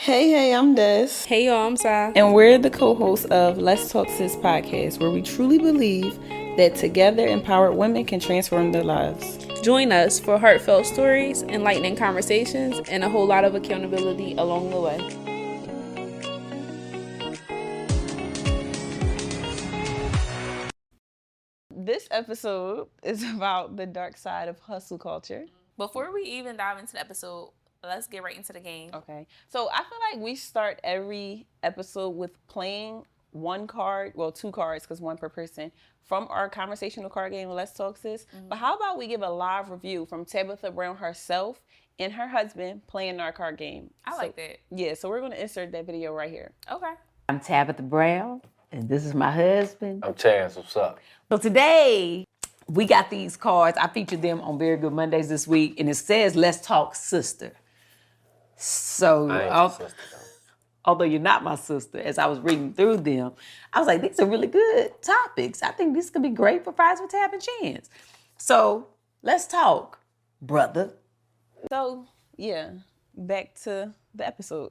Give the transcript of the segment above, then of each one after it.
Hey, I'm Des. Hey y'all, I'm Sai. And we're the co hosts of Let's Talk Sis podcast, where we truly believe that together empowered women can transform their lives. Join us for heartfelt stories, enlightening conversations, and a whole lot of accountability along the way. This episode is about the dark side of hustle culture. Before we even dive into the episode, let's get right into the game. Okay. So I feel like we start every episode with playing one card, well, two cards, because one per person, from our conversational card game, Let's Talk Sis. But how about we give a live review from Tabitha Brown herself and her husband playing our card game? I like that. Yeah, so we're going to insert that video right here. Okay. I'm Tabitha Brown, and this is my husband. I'm Chance, what's up? So today, we got these cards. I featured them on Very Good Mondays this week, and it says, Let's Talk Sister. So, I ain't your sister, though. although you're not my sister, as I was reading through them, I was like, these are really good topics. I think this could be great for Fries with Tab and Chance. So, let's talk, brother. So, yeah, back to the episode.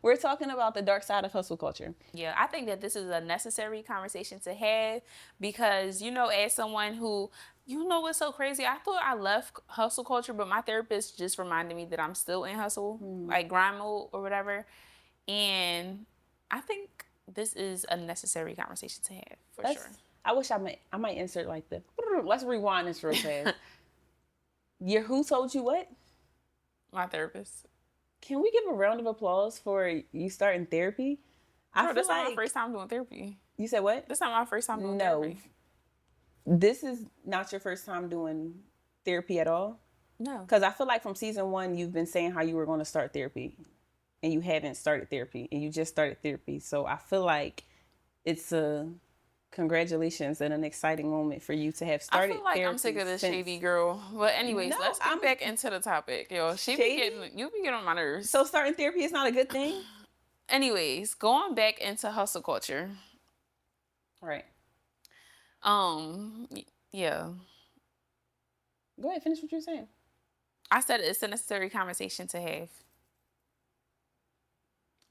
We're talking about the dark side of hustle culture. Yeah, I think that this is a necessary conversation to have because, as someone who, what's so crazy? I thought I left hustle culture, but my therapist just reminded me that I'm still in hustle, like grind mode or whatever. And I think this is a necessary conversation to have, for sure. I wish I might insert like the, let's rewind this real fast. Who told you what? My therapist. Can we give a round of applause for you starting therapy? Bro, this is not my first time doing therapy. You said what? This is not my first time doing therapy. This is not your first time doing therapy at all? No. Because I feel like from season 1, you've been saying how you were going to start therapy. And you haven't started therapy. And you just started therapy. So I feel like it's a congratulations and an exciting moment for you to have started therapy. I feel like I'm sick of this shady girl. But anyways, let's get back into the topic. Yo, you be getting on my nerves. So starting therapy is not a good thing? Anyways, going back into hustle culture. Right. Yeah. Go ahead, finish what you're saying. I said it's a necessary conversation to have.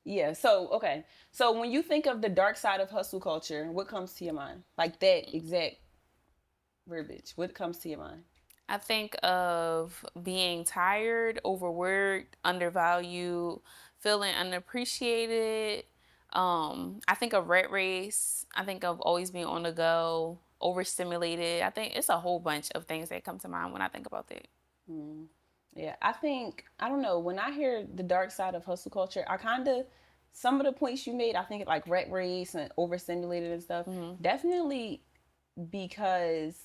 Yeah, so, okay. So when you think of the dark side of hustle culture, what comes to your mind? Like that exact verbiage. What comes to your mind? I think of being tired, overworked, undervalued, feeling unappreciated. I think of rat race. I think of always being on the go, overstimulated. I think it's a whole bunch of things that come to mind when I think about that. Yeah, I don't know, when I hear the dark side of hustle culture, some of the points you made, I think like rat race and overstimulated and stuff, definitely, because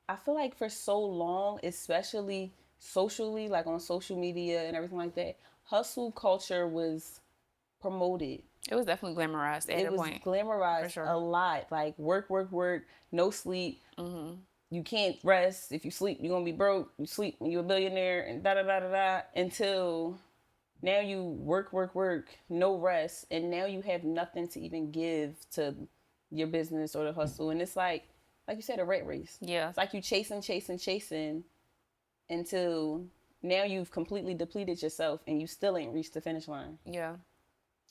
I feel like for so long, especially socially, like on social media and everything like that, hustle culture was promoted. It was definitely glamorized at a point. It was glamorized a lot. Like work, no sleep. You can't rest. If you sleep, you're going to be broke. You sleep when you're a billionaire and da-da-da-da-da. Until now you work, no rest. And now you have nothing to even give to your business or the hustle. And it's like you said, a rat race. Yeah. It's like you chasing until now you've completely depleted yourself and you still ain't reached the finish line. Yeah.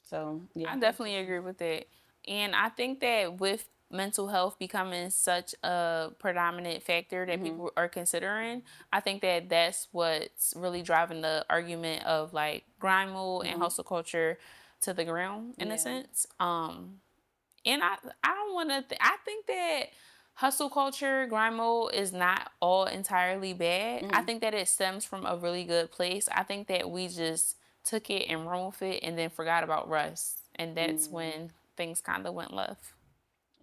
So, yeah. I definitely agree with that. And I think that with mental health becoming such a predominant factor that people are considering, I think that that's what's really driving the argument of like grind mode and hustle culture to the ground in a sense. And I don't want to. I think that hustle culture, grind mode is not all entirely bad. I think that it stems from a really good place. I think that we just took it and ran with it and then forgot about rest, and that's when things kind of went left.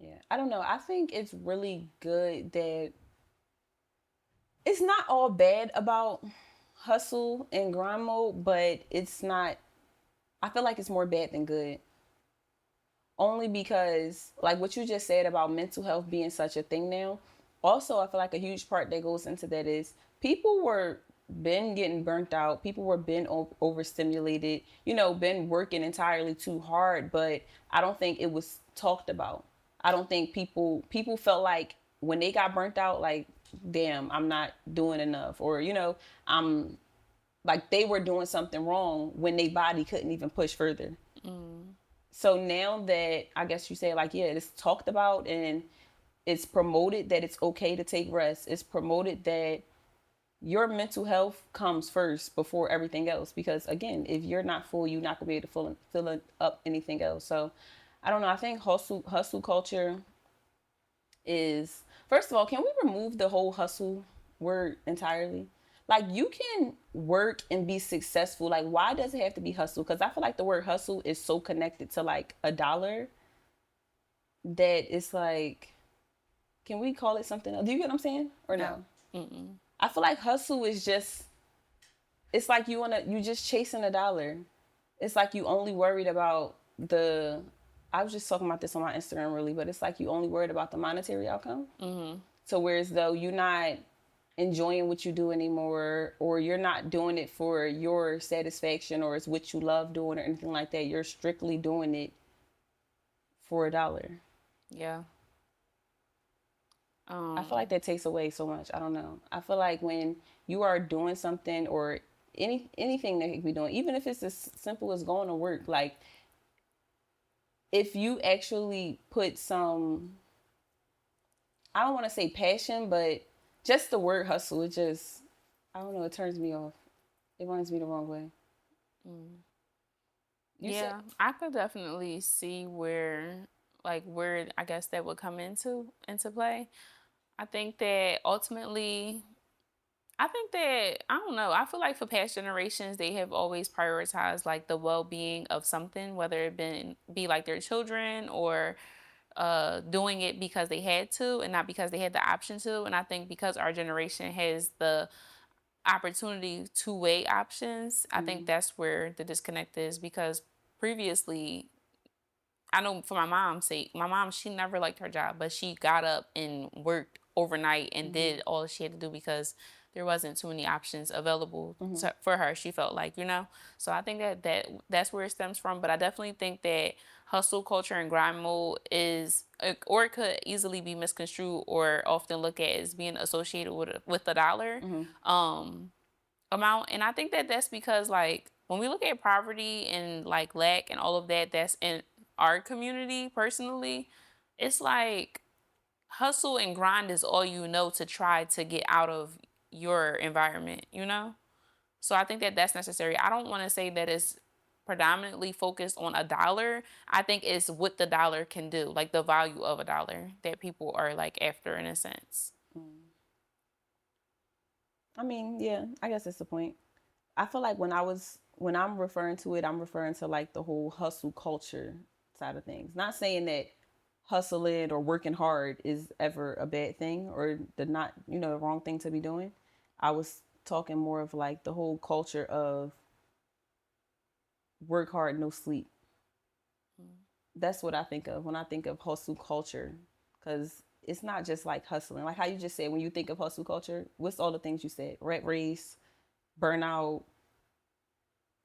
Yeah, I don't know. I think it's really good that it's not all bad about hustle and grind mode, but it's not, I feel like it's more bad than good. Only because, like what you just said about mental health being such a thing now, also I feel like a huge part that goes into that is people were been getting burnt out. People were been overstimulated, been working entirely too hard, but I don't think it was talked about. I don't think people felt like when they got burnt out, like, damn, I'm not doing enough, or I'm like they were doing something wrong when their body couldn't even push further. So now that I guess you say like, yeah, it's talked about and it's promoted that it's okay to take rest. It's promoted that your mental health comes first before everything else. Because again, if you're not full, you're not gonna be able to fill up anything else. So I don't know. I think hustle culture is, first of all, can we remove the whole hustle word entirely? Like you can work and be successful. Like why does it have to be hustle? Because I feel like the word hustle is so connected to like a dollar that it's like, can we call it something else? Do you get what I'm saying or no? I feel like hustle is just, it's like you just chasing a dollar. It's like you only worried about the, I was just talking about this on my Instagram really, but it's like you only worried about the monetary outcome. So whereas though you're not enjoying what you do anymore, or you're not doing it for your satisfaction or it's what you love doing or anything like that, you're strictly doing it for a dollar. Yeah. I feel like that takes away so much. I don't know. I feel like when you are doing something or anything that you can be doing, even if it's as simple as going to work, like if you actually put some, I don't want to say passion, but just the word hustle, it just, I don't know, it turns me off. It runs me the wrong way. Yeah, I could definitely see where I guess that would come into play. I think that ultimately, I don't know. I feel like for past generations, they have always prioritized like the well being of something, whether it be like their children or doing it because they had to and not because they had the option to. And I think because our generation has the opportunity to weigh options, I think that's where the disconnect is because previously, I know for my mom's sake, my mom, she never liked her job, but she got up and worked overnight and did all she had to do because there wasn't too many options available for her. She felt like, So I think that's where it stems from. But I definitely think that hustle culture and grind mode is, or it could easily be misconstrued or often looked at as being associated with the dollar amount. And I think that that's because like when we look at poverty and like lack and all of that, that's in our community personally, it's like hustle and grind is all you know to try to get out of your environment. So I think that that's necessary. I don't want to say that it's predominantly focused on a dollar. I think it's what the dollar can do, like the value of a dollar that people are like after in a sense. I mean, yeah, I guess that's the point. I feel like when I'm referring to it, I'm referring to like the whole hustle culture side of things. Not saying that hustling or working hard is ever a bad thing or the wrong thing to be doing. I was talking more of like the whole culture of work hard, no sleep. That's what I think of when I think of hustle culture, because it's not just like hustling. Like how you just said, when you think of hustle culture, what's all the things you said? Rat race, burnout,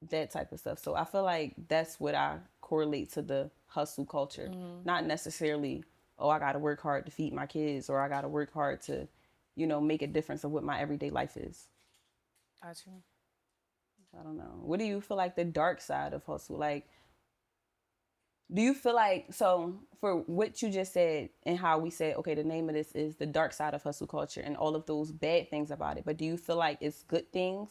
that type of stuff. So I feel like that's what I correlate to the hustle culture. Not necessarily, oh, I got to work hard to feed my kids, or I got to work hard to, make a difference of what my everyday life is. Gotcha. I don't know. What do you feel like the dark side of hustle? Like, do you feel like, so for what you just said and how we said, okay, the name of this is the dark side of hustle culture and all of those bad things about it, but do you feel like it's good things?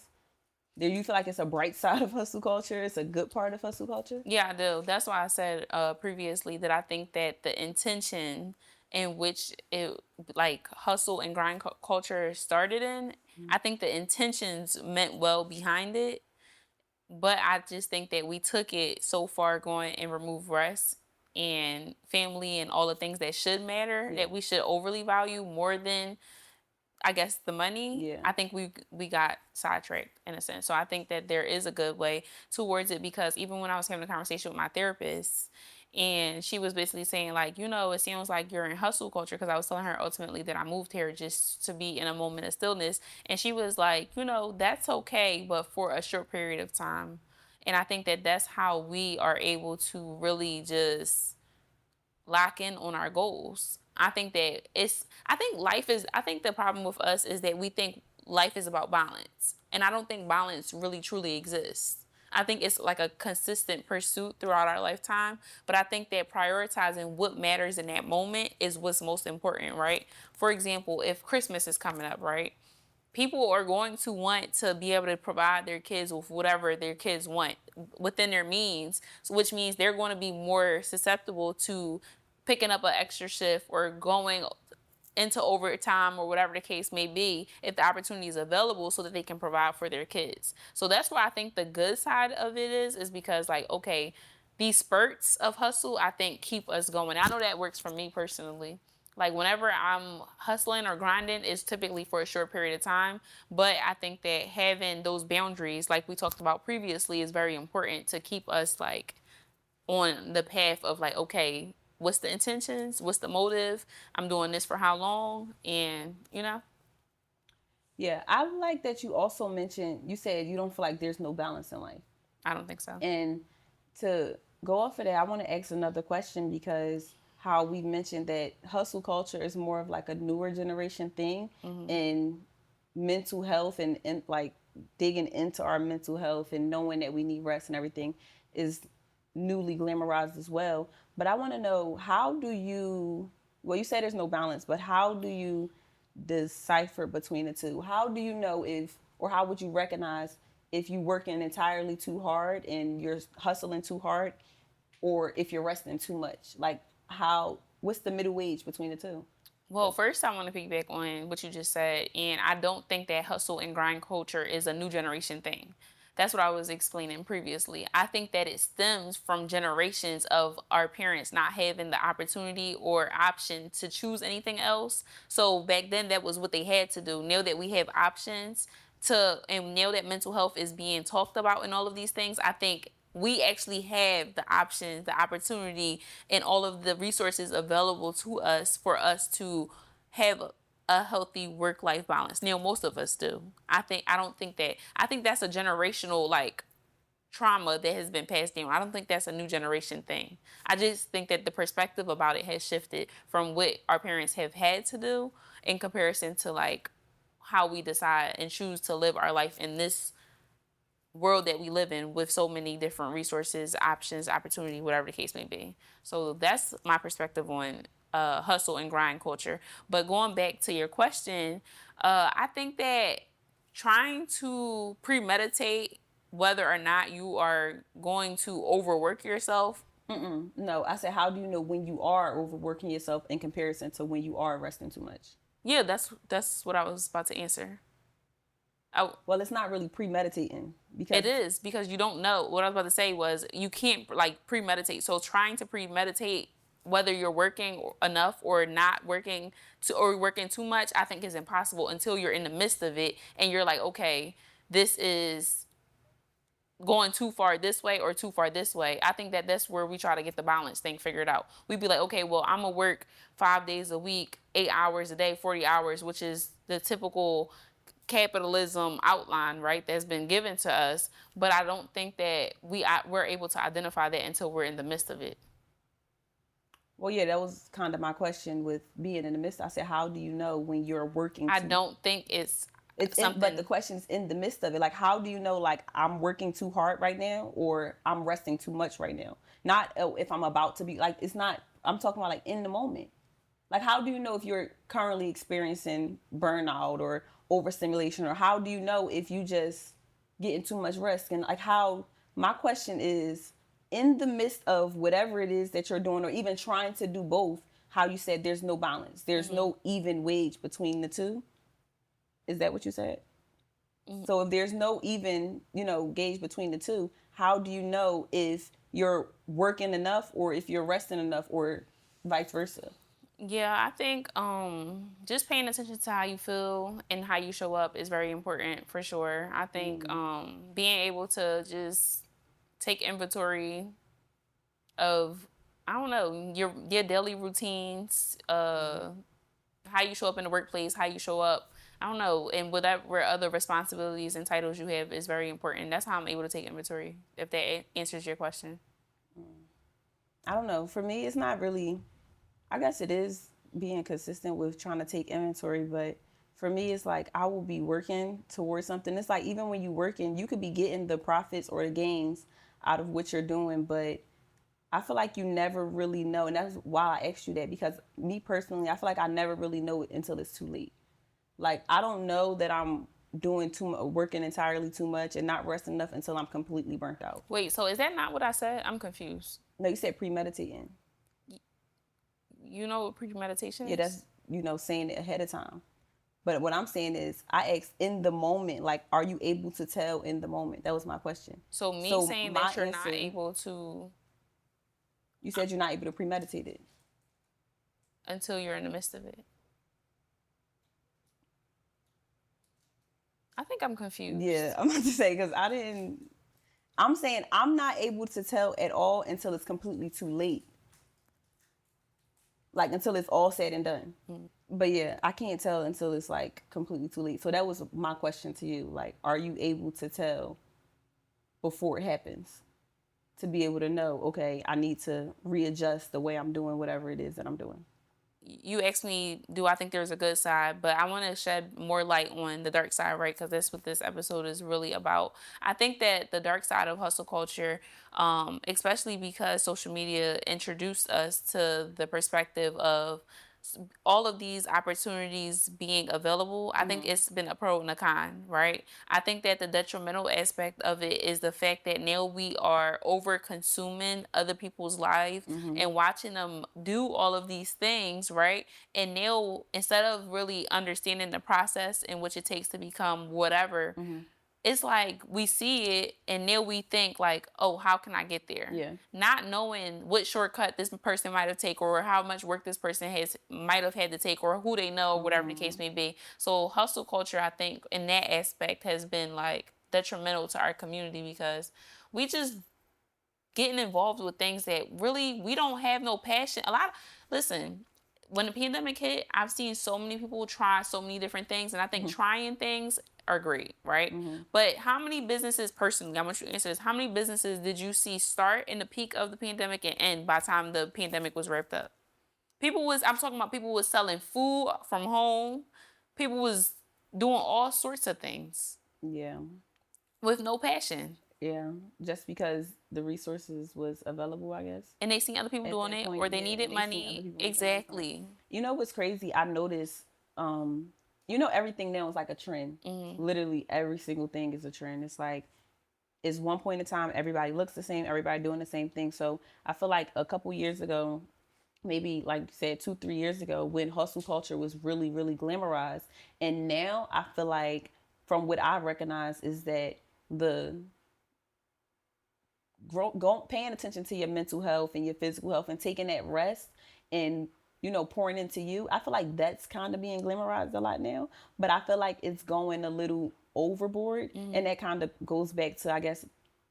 Do you feel like it's a bright side of hustle culture? It's a good part of hustle culture? Yeah, I do. That's why I said previously that I think that the intention in which it like hustle and grind culture started in, I think the intentions meant well behind it. But I just think that we took it so far going and remove rest and family and all the things that should matter that we should overly value more than I guess the money. Yeah. I think we got sidetracked in a sense. So I think that there is a good way towards it because even when I was having a conversation with my therapist and she was basically saying like, it seems like you're in hustle culture because I was telling her ultimately that I moved here just to be in a moment of stillness. And she was like, that's okay, but for a short period of time. And I think that that's how we are able to really just lock in on our goals. I think the problem with us is that we think life is about balance. And I don't think balance really truly exists. I think it's like a consistent pursuit throughout our lifetime. But I think that prioritizing what matters in that moment is what's most important, right? For example, if Christmas is coming up, right? People are going to want to be able to provide their kids with whatever their kids want within their means, which means they're going to be more susceptible to picking up an extra shift or going into overtime or whatever the case may be if the opportunity is available so that they can provide for their kids. So that's where I think the good side of it is because like, okay, these spurts of hustle I think keep us going. I know that works for me personally. Like whenever I'm hustling or grinding, it's typically for a short period of time. But I think that having those boundaries, like we talked about previously, is very important to keep us like on the path of like, okay, what's the intentions? What's the motive? I'm doing this for how long? And, you know? Yeah, I like that you also mentioned, you said you don't feel like there's no balance in life. I don't think so. And to go off of that, I want to ask another question because how we mentioned that hustle culture is more of like a newer generation thing, and mental health and like digging into our mental health and knowing that we need rest and everything is newly glamorized as well. But I want to know, how do you, well, you said there's no balance, but how do you decipher between the two? How do you know if, or how would you recognize if you're working entirely too hard and you're hustling too hard, or if you're resting too much? Like, how, what's the middle wage between the two? Well, first, I want to piggyback on what you just said. And I don't think that hustle and grind culture is a new generation thing. That's what I was explaining previously. I think that it stems from generations of our parents not having the opportunity or option to choose anything else. So back then, that was what they had to do. Now that we have options and now that mental health is being talked about and all of these things, I think we actually have the options, the opportunity, and all of the resources available to us for us to have a healthy work-life balance. Now, most of us do. I think that's a generational like trauma that has been passed down. I don't think that's a new generation thing. I just think that the perspective about it has shifted from what our parents have had to do in comparison to like how we decide and choose to live our life in this world that we live in with so many different resources, options, opportunity, whatever the case may be. So that's my perspective on hustle and grind culture. But going back to your question, I think that trying to premeditate whether or not you are going to overwork yourself. No, I said, how do you know when you are overworking yourself in comparison to when you are resting too much? Yeah, that's what I was about to answer. Well, it's not really premeditating because it is, because you don't know. What I was about to say was you can't like premeditate. So trying to premeditate whether you're working enough or not working or working too much, I think is impossible until you're in the midst of it and you're like, okay, this is going too far this way or too far this way. I think that that's where we try to get the balance thing figured out. We'd be like, okay, well, I'm gonna work 5 days a week, 8 hours a day, 40 hours, which is the typical capitalism outline, right, that's been given to us. But I don't think that we're able to identify that until we're in the midst of it. Well, yeah, that was kind of my question with being in the midst. I said, how do you know when you're working? I don't think it's something. But the question's in the midst of it. Like, how do you know, like, I'm working too hard right now or I'm resting too much right now? Not if I'm about to be, like, it's not, I'm talking about, like, in the moment. Like, how do you know if you're currently experiencing burnout or overstimulation? Or how do you know if you just getting too much rest? And, like, how, my question is, in the midst of whatever it is that you're doing or even trying to do both, how you said there's no balance. There's no even wage between the two. Is that what you said? So if there's no even, gauge between the two, how do you know if you're working enough or if you're resting enough or vice versa? Yeah, I think just paying attention to how you feel and how you show up is very important for sure. I think being able to just take inventory of, I don't know, your daily routines, how you show up in the workplace, how you show up, I don't know, and whatever other responsibilities and titles you have is very important. That's how I'm able to take inventory, if that answers your question. I don't know. For me, it's not really, I guess it is being consistent with trying to take inventory, but For me, it's like I will be working towards something. It's like even when you working, you could be getting the profits or the gains out of what you're doing, but I feel like you never really know, and that's why I asked you that, because me personally, I feel like I never really know it until it's too late. Like I don't know that I'm doing too much, working entirely too much, and not resting enough until I'm completely burnt out. Wait, so is that not what I said? I'm confused. No, you said premeditating. You know what premeditation Yeah, is? that's saying it ahead of time. But what I'm saying is, I asked in the moment, like, are you able to tell in the moment? That was my question. So me So saying my that you're answer, not able to you said you're not able to premeditate it. until you're in the midst of it. I think I'm confused. Yeah, I'm about to say, because I didn't. I'm saying I'm not able to tell at all until it's completely too late. Like until it's all said and done. But yeah, I can't tell until it's like completely too late. So that was my question to you. Like, are you able to tell before it happens? To be able to know, okay, I need to readjust the way I'm doing whatever it is that I'm doing. You asked me, do I think there's a good side? But I want to shed more light on the dark side, right? Because that's what this episode is really about. I think that the dark side of hustle culture, especially because social media introduced us to the perspective of all of these opportunities being available, I think it's been a pro and a con, right? I think that the detrimental aspect of it is the fact that now we are over consuming other people's lives and watching them do all of these things, right? And now instead of really understanding the process in which it takes to become whatever, it's like we see it and now we think like, oh, how can I get there? Yeah. Not knowing what shortcut this person might have taken or how much work this person might have had to take or who they know, whatever the case may be. So hustle culture, I think, in that aspect has been like detrimental to our community because we just getting involved with things that really we don't have no passion. Listen, when the pandemic hit, I've seen so many people try so many different things, and I think trying things are great, right? But how many businesses, personally, I want you to answer this, how many businesses did you see start in the peak of the pandemic and end by the time the pandemic was wrapped up? I'm talking about people was selling food from home. People was doing all sorts of things Yeah. with no passion. Yeah. Just because the resources was available, I guess. And they seen other people At doing that it, point, or they yeah, needed and they seen other money. people making money from it. Exactly. You know what's crazy? I noticed, everything now is like a trend. Literally every single thing is a trend. It's like, it's one point in time, everybody looks the same, everybody doing the same thing. So I feel like a couple years ago, maybe like you said 2-3 years ago, when hustle culture was really really glamorized, and now I feel like from what I recognize is that the paying attention to your mental health and your physical health and taking that rest and pouring into you, I feel like that's kind of being glamorized a lot now, but I feel like it's going a little overboard. And that kind of goes back to, I guess,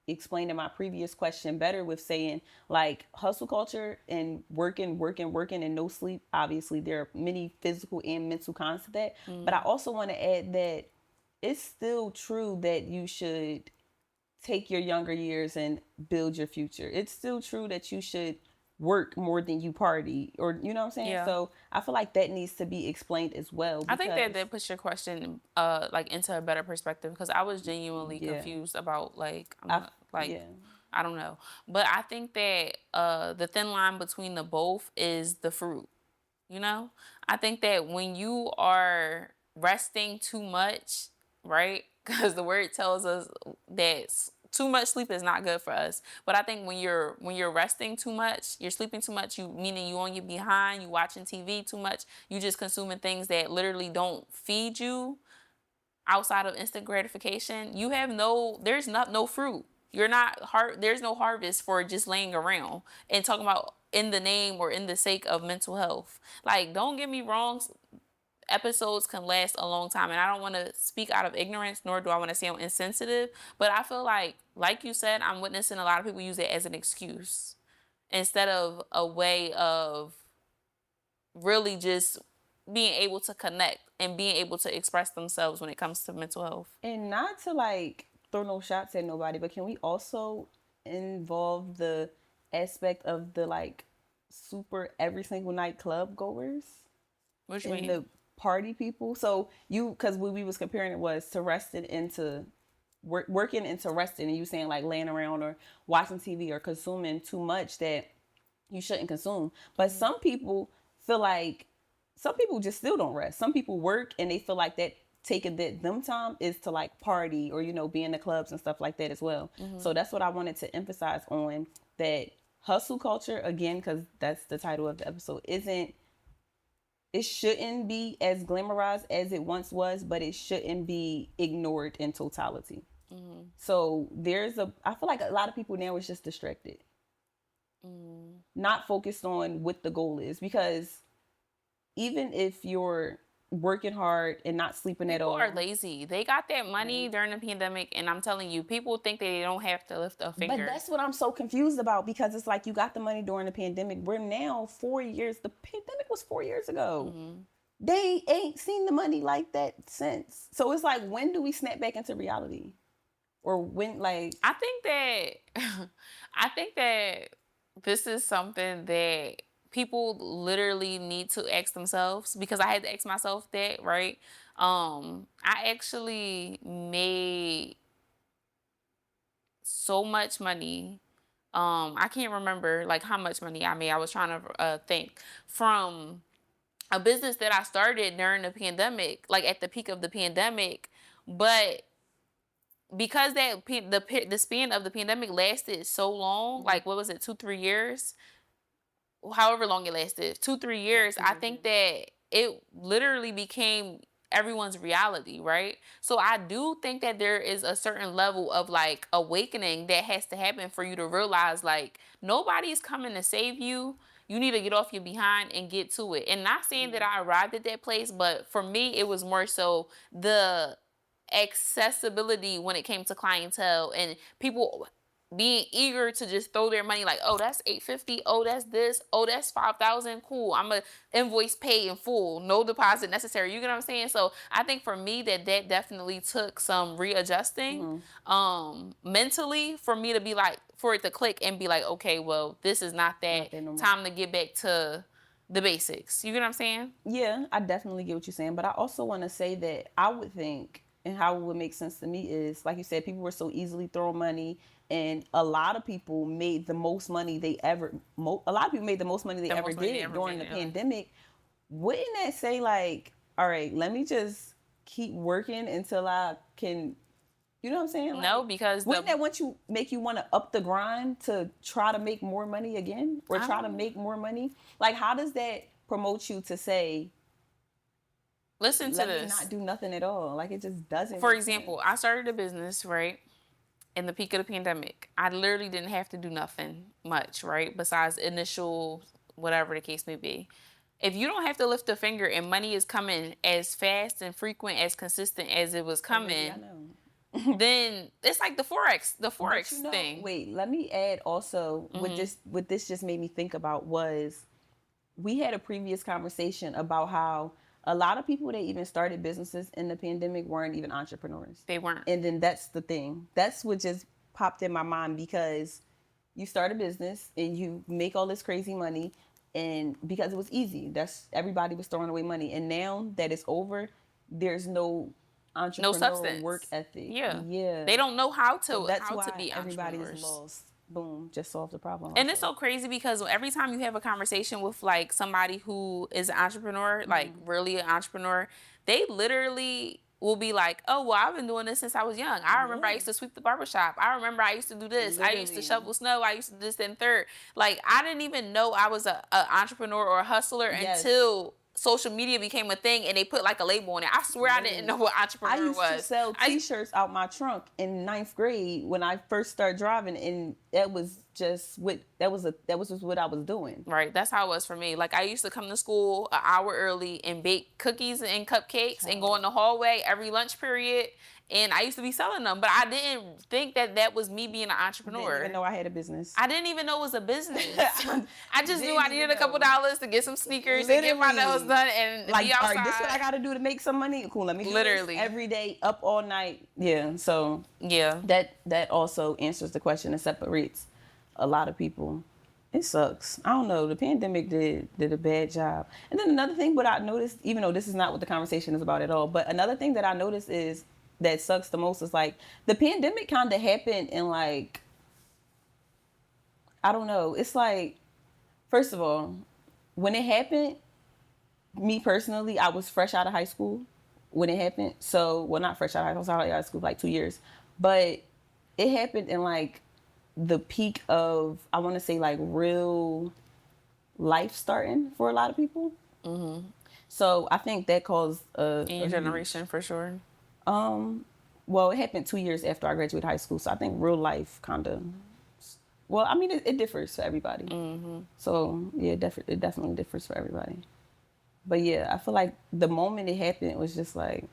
explaining my previous question better with saying, like, hustle culture and working and no sleep. Obviously there are many physical and mental cons to that, but I also want to add that it's still true that you should take your younger years and build your future. It's still true that you should work more than you party, or you know what I'm saying? Yeah. So I feel like that needs to be explained as well. I think that puts your question like into a better perspective because I was genuinely confused about like yeah. I don't know. But I think that the thin line between the both is the fruit. You know? I think that when you are resting too much, right? Because the word tells us that too much sleep is not good for us. But I think when you're resting too much, you're sleeping too much, meaning you on your behind, you watching TV too much, you just consuming things that literally don't feed you outside of instant gratification, there's no fruit. There's no harvest for just laying around and talking about in the name or in the sake of mental health. Like, don't get me wrong, episodes can last a long time, and I don't want to speak out of ignorance, nor do I want to sound insensitive, but I feel like you said, I'm witnessing a lot of people use it as an excuse instead of a way of really just being able to connect and being able to express themselves when it comes to mental health. And not to like throw no shots at nobody, but can we also involve the aspect of the like super every single night club goers? What you mean? The party people. So because what we was comparing it was to resting into working into resting, and you saying like laying around or watching TV or consuming too much that you shouldn't consume. But some people feel like some people just still don't rest. Some people work and they feel like that taking them time is to like party or be in the clubs and stuff like that as well. So that's what I wanted to emphasize on, that hustle culture, again, because that's the title of the episode, it shouldn't be as glamorized as it once was, but it shouldn't be ignored in totality. So I feel like a lot of people now is just distracted, not focused on what the goal is, because even if you're working hard and not sleeping at all. People are lazy. They got that money during the pandemic, and I'm telling you, people think they don't have to lift a finger. But that's what I'm so confused about, because it's like you got the money during the pandemic. We're now 4 years. The pandemic was 4 years ago. They ain't seen the money like that since. So it's like, when do we snap back into reality? Or when, like... I think that this is something that people literally need to ask themselves, because I had to ask myself that, right? I actually made so much money. I can't remember like how much money I made. I was trying to think, from a business that I started during the pandemic, like at the peak of the pandemic, but because the span of the pandemic lasted so long, like what was it, 2-3 years? However long it lasted, 2-3 years, I think that it literally became everyone's reality, right? So I do think that there is a certain level of like awakening that has to happen for you to realize like nobody's coming to save you. You need to get off your behind and get to it. And not saying that I arrived at that place, but for me, it was more so the accessibility when it came to clientele and people being eager to just throw their money, like, oh, that's $850, oh, that's this, oh, that's $5,000, cool, I'm a invoice pay in full, no deposit necessary. You get what I'm saying? So I think for me that definitely took some readjusting mentally for me to be like, for it to click and be like, okay, well, this is not that time to get back to the basics. You get what I'm saying? Yeah, I definitely get what you're saying, but I also want to say that I would think, and how it would make sense to me is, like you said, people were so easily throwing money, and a lot of people made the most money they ever did during the pandemic. Wouldn't that say like, all right, let me just keep working until I can, you know what I'm saying? Like, no, because wouldn't that make you want to up the grind to try to make more money again, or try to make more money? Like, how does that promote you to say, listen to this, let me not do nothing at all? Like, it just doesn't. For example, I started a business, right? In the peak of the pandemic, I literally didn't have to do nothing much, right? Besides initial, whatever the case may be. If you don't have to lift a finger and money is coming as fast and frequent, as consistent as it was coming, then it's like the Forex thing. Wait, let me add also, what this just made me think about was, we had a previous conversation about how a lot of people that even started businesses in the pandemic weren't even entrepreneurs. They weren't. And then that's the thing. That's what just popped in my mind, because you start a business and you make all this crazy money, and because it was easy, everybody was throwing away money. And now that it's over, there's no entrepreneurial work ethic. Yeah. They don't know how to so that's why to be everybody's lost. Boom, just solve the problem. And it's so crazy, because every time you have a conversation with like somebody who is an entrepreneur, like really an entrepreneur, they literally will be like, oh, well, I've been doing this since I was young. I remember I used to sweep the barbershop. I remember I used to do this. Literally. I used to shovel snow. I used to do this and third. Like, I didn't even know I was a entrepreneur or a hustler until social media became a thing and they put like a label on it. I swear I didn't know what entrepreneur was. I used to sell t-shirts out my trunk in 9th grade when I first started driving, and that was just what I was doing. Right. That's how it was for me. Like, I used to come to school an hour early and bake cookies and cupcakes and go in the hallway every lunch period. And I used to be selling them, but I didn't think that was me being an entrepreneur. Didn't even know I had a business. I didn't even know it was a business. I just knew I needed a couple dollars to get some sneakers and get my nails done and like, be outside. All right, this is what I got to do to make some money. Cool, let me do this every day, up all night. Yeah, so yeah, that also answers the question and separates a lot of people It sucks. I don't know. The pandemic did a bad job. And then another thing, what I noticed, even though this is not what the conversation is about at all, but another thing that I noticed is that sucks the most is like the pandemic kind of happened in like, I don't know. It's like, first of all, when it happened, me personally, I was fresh out of high school when it happened. So, well, not fresh out of high school, I was out of school for like 2 years, but it happened in like the peak of, I want to say, like real life starting for a lot of people. Mm-hmm. So I think that caused in your generation for sure. Well, it happened 2 years after I graduated high school. So I think real life kind of, well, I mean, it differs for everybody. Mm-hmm. So yeah, it definitely differs for everybody. But yeah, I feel like the moment it happened, it was just like,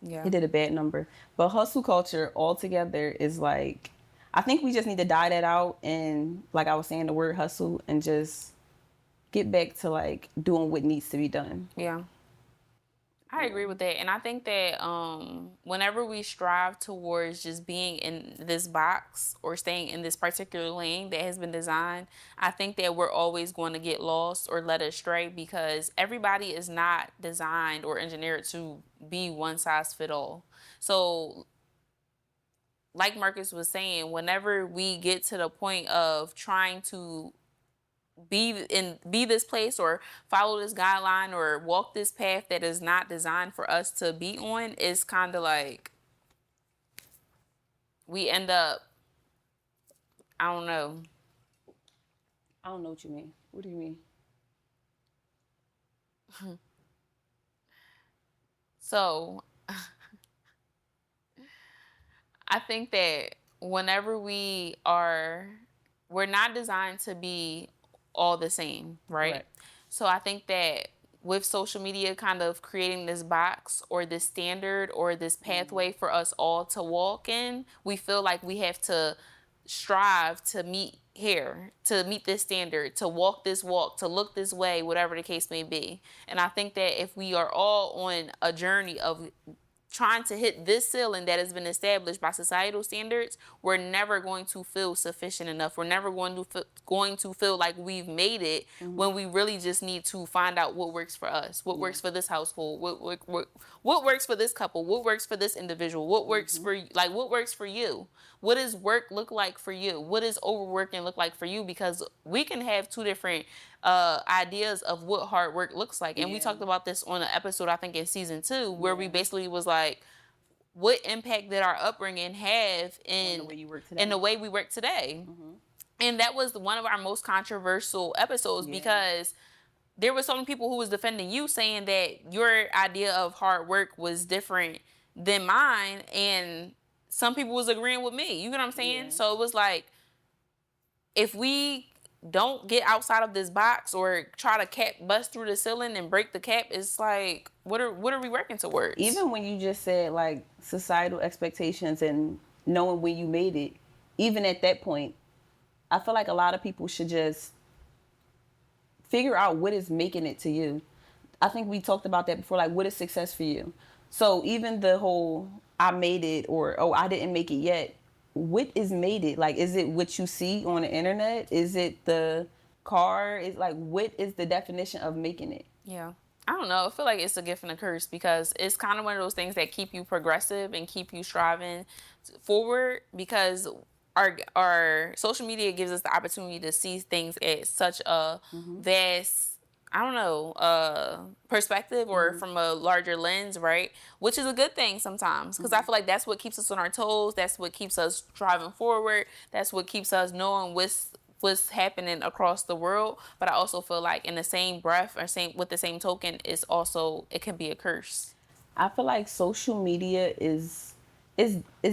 Yeah. it did a bad number. But hustle culture altogether is like, I think we just need to die that out. And like I was saying, the word hustle, and just get back to like doing what needs to be done. Yeah. I agree with that. And I think that whenever we strive towards just being in this box or staying in this particular lane that has been designed, I think that we're always going to get lost or led astray, because everybody is not designed or engineered to be one size fit all. So like Marcus was saying, whenever we get to the point of trying to be this place or follow this guideline or walk this path that is not designed for us to be on, is kind of like we end up, I don't know. I don't know what you mean. What do you mean? So I think that whenever we're not designed to be all the same, right? So I think that with social media kind of creating this box or this standard or this pathway for us all to walk in, we feel like we have to strive to meet here, to meet this standard, to walk this walk, to look this way, whatever the case may be. And I think that if we are all on a journey of trying to hit this ceiling that has been established by societal standards, we're never going to feel sufficient enough. We're never going to feel like we've made it, when we really just need to find out what works for us, what works for this household, what works for this couple, what works for this individual, what works for what works for you. What does work look like for you? What does overworking look like for you? Because we can have two different ideas of what hard work looks like. And we talked about this on an episode, I think in season 2, where we basically was like, what impact did our upbringing have in the way we work today? And that was one of our most controversial episodes, because there were so many people who was defending you, saying that your idea of hard work was different than mine, and some people was agreeing with me. You know what I'm saying? So it was like, if we don't get outside of this box or try to bust through the ceiling and break the cap, it's like, what are we working towards? Even when you just said like societal expectations and knowing when you made it, even at that point, I feel like a lot of people should just figure out what is making it to you. I think we talked about that before, like what is success for you? So even the whole I made it or oh I didn't make it yet, what is made it? Like, is it what you see on the internet? Is it the car? Is like, what is the definition of making it? Yeah. I don't know. I feel like it's a gift and a curse, because it's kind of one of those things that keep you progressive and keep you striving forward, because our social media gives us the opportunity to see things at such a vast, I don't know, perspective, or from a larger lens, right? Which is a good thing sometimes, because I feel like that's what keeps us on our toes. That's what keeps us driving forward. That's what keeps us knowing what's happening across the world. But I also feel like in the same breath or with the same token, it can be a curse. I feel like social media is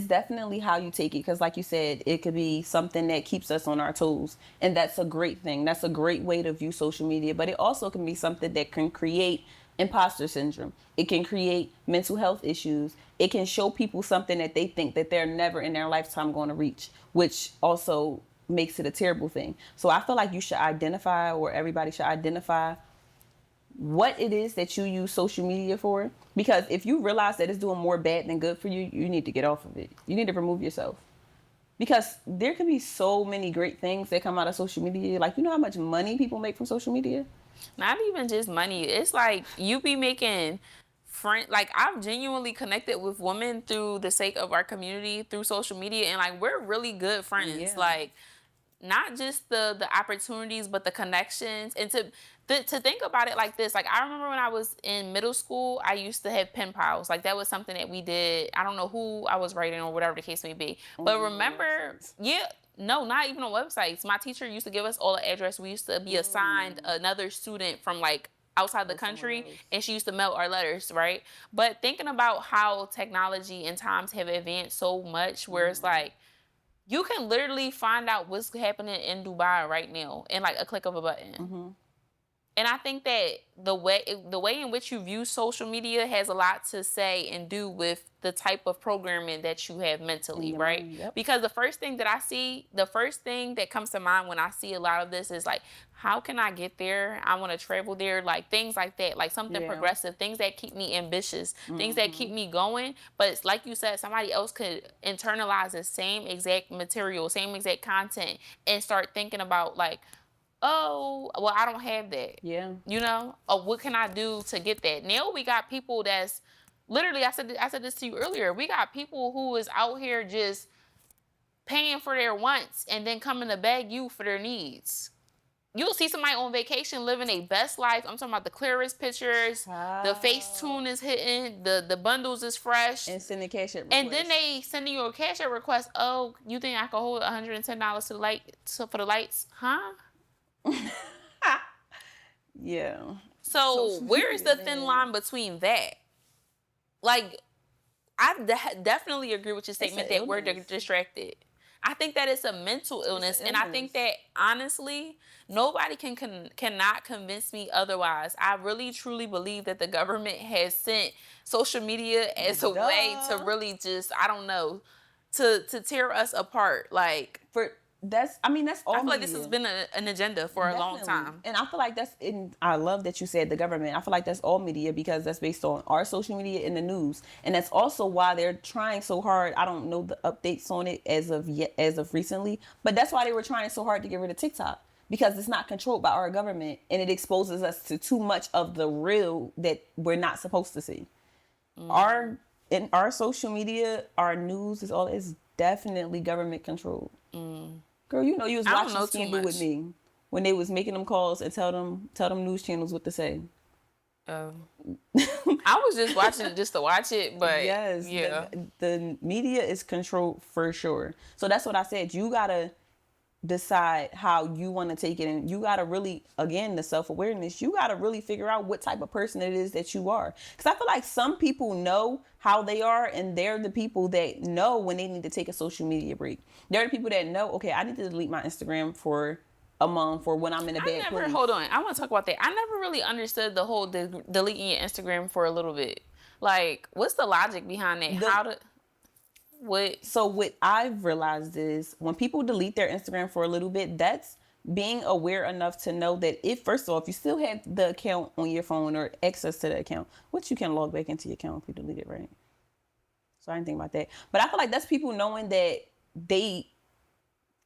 definitely how you take it, because like you said, it could be something that keeps us on our toes, and that's a great thing. That's a great way to view social media. But it also can be something that can create imposter syndrome. It can create mental health issues. It can show people something that they think that they're never in their lifetime going to reach, which also makes it a terrible thing. So I feel like you should identify, or everybody should identify, what it is that you use social media for. Because if you realize that it's doing more bad than good for you, you need to get off of it. You need to remove yourself. Because there could be so many great things that come out of social media. Like, you know how much money people make from social media? Not even just money. It's like you be making friend. Like I've genuinely connected with women through the sake of our community through social media, and like we're really good friends. Yeah. Like not just the opportunities, but the connections, and to think about it like this. Like I remember when I was in middle school, I used to have pen pals. Like that was something that we did. I don't know who I was writing or whatever the case may be. But remember, yeah, no, not even on websites. My teacher used to give us all the address. We used to be assigned another student from like outside the country, and she used to mail our letters, right? But thinking about how technology and times have advanced so much, where it's like you can literally find out what's happening in Dubai right now in like a click of a button. And I think that the way in which you view social media has a lot to say and do with the type of programming that you have mentally, right? Yep. Because the first thing that comes to mind when I see a lot of this is like, how can I get there? I want to travel there, like things like that, like something progressive, things that keep me ambitious, things that keep me going. But it's like you said, somebody else could internalize the same exact material, same exact content, and start thinking about like, oh, well, I don't have that. Yeah. You know? Or what can I do to get that? Now we got people that's literally, I said this to you earlier. We got people who is out here just paying for their wants and then coming to beg you for their needs. You'll see somebody on vacation living a best life. I'm talking about the clearest pictures, the Facetune is hitting, the bundles is fresh. And send the cash app request. And then they sending you a cash app request. Oh, you think I can hold $110 for the lights? Huh? Yeah. So where is the thin line between that? Like, I definitely agree with your statement that we're distracted. I think that it's a mental illness, and I think that honestly, nobody cannot convince me otherwise. I really truly believe that the government has sent social media as a way to really just, I don't know, to tear us apart. Like that's all. I feel like this has been an agenda for a long time. And I feel like I love that you said the government. I feel like that's all media because that's based on our social media and the news. And that's also why they're trying so hard. I don't know the updates on it as of recently, but that's why they were trying so hard to get rid of TikTok, because it's not controlled by our government and it exposes us to too much of the real that we're not supposed to see. Our social media, our news is definitely government controlled. Girl, you know you was watching Scandal with me when they was making them calls and tell them news channels what to say. I was just watching just to watch it, but yes, yeah, the media is controlled for sure. So that's what I said. You gotta decide how you want to take it, and you gotta really, again, the self-awareness. You gotta really figure out what type of person it is that you are, because I feel like some people know how they are, and they're the people that know when they need to take a social media break. They're the people that know, okay, I need to delete my Instagram for a month for when I'm in a bad place. Hold on, I want to talk about that. I never really understood the whole deleting your Instagram for a little bit. Like, what's the logic behind that? So what I've realized is when people delete their Instagram for a little bit, that's being aware enough to know that first of all, if you still have the account on your phone or access to the account, which you can log back into your account if you delete it, right? So I didn't think about that. But I feel like that's people knowing that they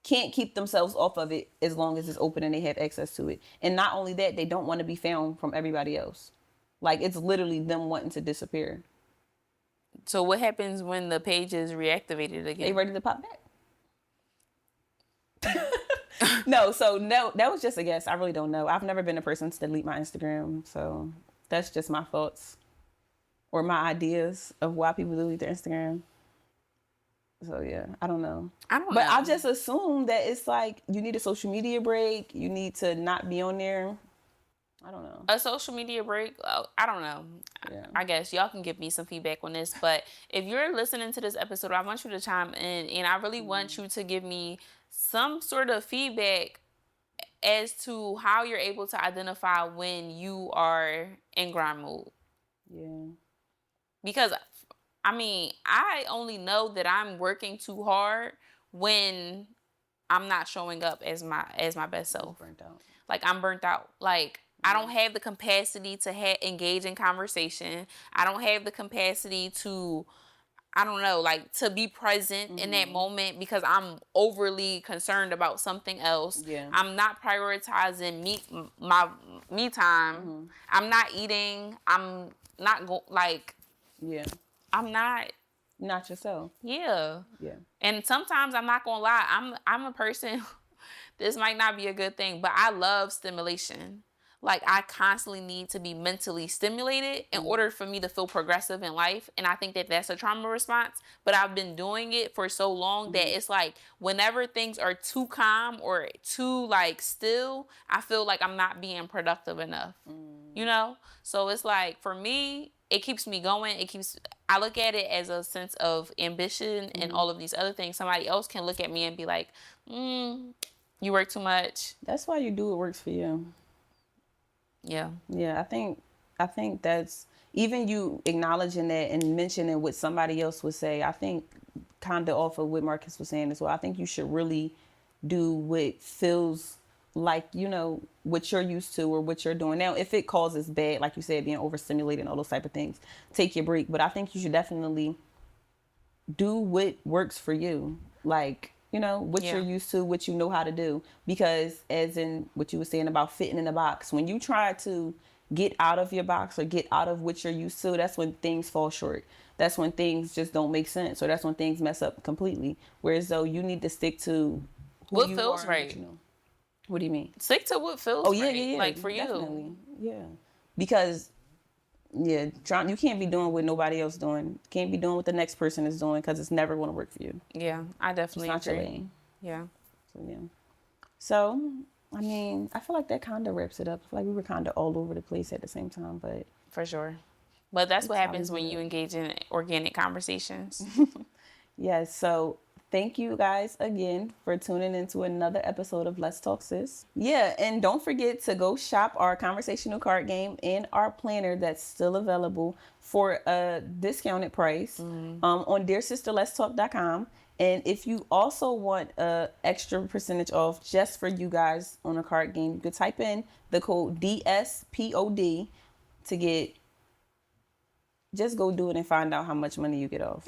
can't keep themselves off of it as long as it's open and they have access to it. And not only that, they don't want to be found from everybody else. Like, it's literally them wanting to disappear. So what happens when the page is reactivated again? They ready to pop back. No, that was just a guess. I really don't know. I've never been a person to delete my Instagram, so that's just my thoughts or my ideas of why people delete their Instagram. So yeah, I don't know. But I just assume that it's like you need a social media break. You need to not be on there. I don't know. A social media break? I don't know. Yeah. I guess y'all can give me some feedback on this. But if you're listening to this episode, I want you to chime in. And I really want you to give me some sort of feedback as to how you're able to identify when you are in grind mode. Yeah. Because, I mean, I only know that I'm working too hard when I'm not showing up as my best self. Burnt out. Like, I'm burnt out. Like, I don't have the capacity to engage in conversation. I don't have the capacity to I don't know, like to be present in that moment because I'm overly concerned about something else. Yeah. I'm not prioritizing my me time. I'm not eating. I'm not Yeah. I'm not. Not yourself. Yeah. Yeah. And sometimes I'm not gonna lie. I'm a person. This might not be a good thing, but I love stimulation. Like I constantly need to be mentally stimulated in order for me to feel progressive in life, and I think that that's a trauma response. But I've been doing it for so long that it's like whenever things are too calm or too like still, I feel like I'm not being productive enough. You know? So it's like for me, it keeps me going. I look at it as a sense of ambition and all of these other things. Somebody else can look at me and be like, you work too much. That's why you do what works for you. Yeah. Yeah, I think that's even you acknowledging that and mentioning what somebody else would say. I think kind of off of what Marcus was saying as well. I think you should really do what feels like, you know, what you're used to or what you're doing now. If it causes bad, like you said, being overstimulated and all those type of things, take your break. But I think you should definitely do what works for you. Like, you know, what you're used to, what you know how to do. Because as in what you were saying about fitting in a box, when you try to get out of your box or get out of what you're used to, that's when things fall short. That's when things just don't make sense, or that's when things mess up completely. Whereas though you need to stick to who what you feels are, right. what you know. What do you mean? Stick to what feels right. Like for definitely. you. Yeah. Because you can't be doing what nobody else doing. Can't be doing what the next person is doing because it's never going to work for you. Yeah, I definitely It's not agree. your lane. Yeah. So yeah. So I mean, I feel like that kind of wraps it up. I feel like we were kind of all over the place at the same time, but For sure. But that's what how happens we when do you it. engage in organic conversations. yes. So thank you guys again for tuning into another episode of Let's Talk Sis. Yeah, and don't forget to go shop our conversational card game and our planner that's still available for a discounted price on dearsisterletstalk.com. And if you also want a extra percentage off just for you guys on a card game, you can type in the code DSPOD to get. Just go do it and find out how much money you get off.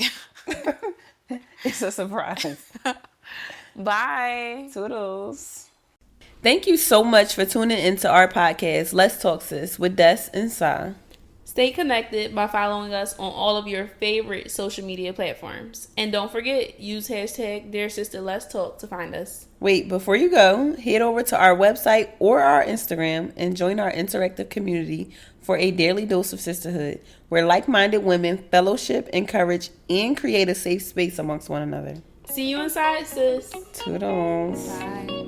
It's a surprise. Bye. Toodles. Thank you so much for tuning into our podcast, Let's Talk Sis, with Des and Sa. Stay connected by following us on all of your favorite social media platforms. And don't forget, use hashtag DearSisterLet'sTalk to find us. Wait, before you go, head over to our website or our Instagram and join our interactive community for a daily dose of sisterhood, where like-minded women fellowship, encourage, and create a safe space amongst one another. See you inside, sis. Toodles. Bye.